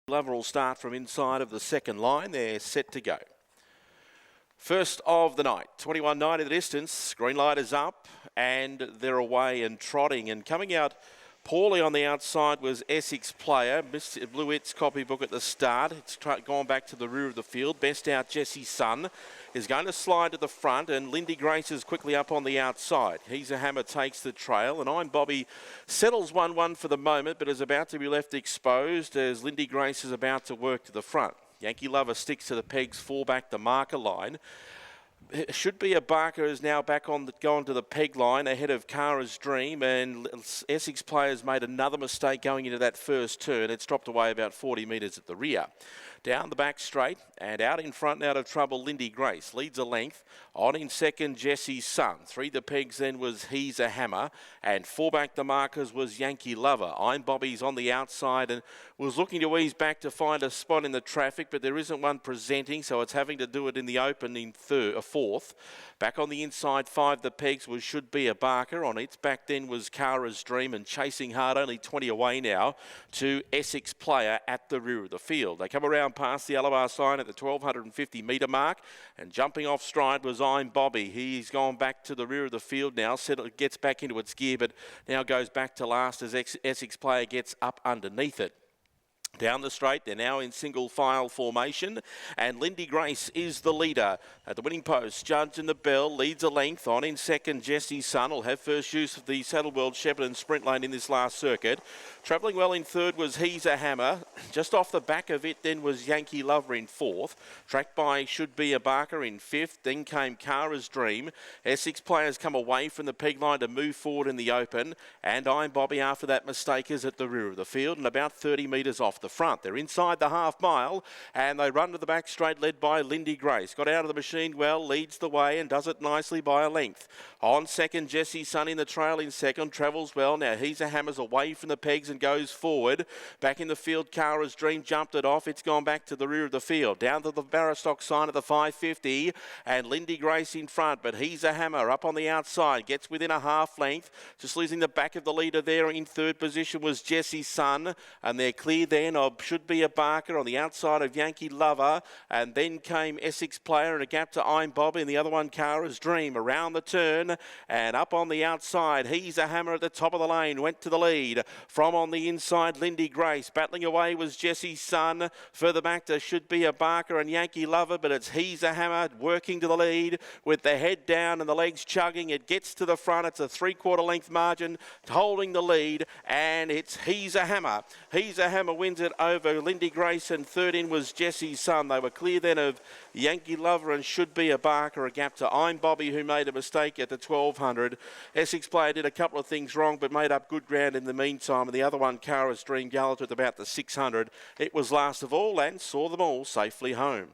Lover will start from inside of the second line. They're set to go. First of the night, 21.9 in the distance. Green light is up and they're away and trotting, and coming out poorly on the outside was Essex Player. Missed Blue It's copybook at the start. It's gone back to the rear of the field. Best out Jesse Sun is going to slide to the front, and Lindy Grace is quickly up on the outside. He's a Hammer takes the trail, and I'm Bobby settles 1-1 for the moment, but is about to be left exposed as Lindy Grace is about to work to the front. Yankee Lover sticks to the pegs, fall back the marker line. It should be a Barker is now back on going to the peg line ahead of Cara's Dream, and Essex Players made another mistake going into that first turn. It's dropped away about 40 metres at the rear. Down the back straight and out in front and out of trouble, Lindy Grace leads a length. On in second, Jesse Sun. Three the pegs then was He's a Hammer, and four back the markers was Yankee Lover. I'm Bobby's on the outside and was looking to ease back to find a spot in the traffic, but there isn't one presenting, so it's having to do it in the open in fourth. Back on the inside, five the pegs was Should Be a Barker. On its back then was Cara's Dream, and chasing hard, only 20 away now to Essex Player at the rear of the field. They come around past the LOR sign at the 1250 metre mark, and jumping off stride was I'm Bobby. He's gone back to the rear of the field now, gets back into its gear, but now goes back to last as Essex Player gets up underneath it. Down the straight, they're now in single file formation, and Lindy Grace is the leader. At the winning post, Judge and the Bell leads a length. On in second, Jesse Sun will have first use of the Saddle World Shepparton sprint lane in this last circuit. Travelling well in third was He's a Hammer. Just off the back of it then was Yankee Lover in fourth. Tracked by Should Be a Barker in fifth. Then came Cara's Dream. Essex Players come away from the peg line to move forward in the open, and I'm Bobby after that mistake is at the rear of the field and about 30 metres off the front. They're inside the half mile and they run to the back straight, led by Lindy Grace. Got out of the machine well, leads the way and does it nicely by a length. On second, Jesse Sun in the trail in second, travels well. Now He's a Hammer's away from the pegs and goes forward. Back in the field, Cara's Dream jumped it off. It's gone back to the rear of the field. Down to the Barristock sign at the 550 and Lindy Grace in front, but He's a Hammer up on the outside. Gets within a half length. Just losing the back of the leader there in third position was Jesse Sun, and they're clear then of Should Be a Barker on the outside of Yankee Lover, and then came Essex Player and a gap to I'm Bobby, and the other one Cara's Dream around the turn and up on the outside. He's a Hammer at the top of the lane, went to the lead. From on the inside, Lindy Grace. Battling away was Jesse Sun. Further back to Should Be a Barker and Yankee Lover, but it's He's a Hammer working to the lead with the head down and the legs chugging. It gets to the front. It's a 3/4 length margin holding the lead, and it's He's a Hammer. He's a Hammer wins it over Lindy Grace, and third in was Jesse Sun. They were clear then of Yankee Lover and Should Be a Barker, a gap to I'm Bobby, who made a mistake at the 1200. Essex Player did a couple of things wrong but made up good ground in the meantime, and the other one, Cara's Dream, galloped at about the 600. It was last of all and saw them all safely home.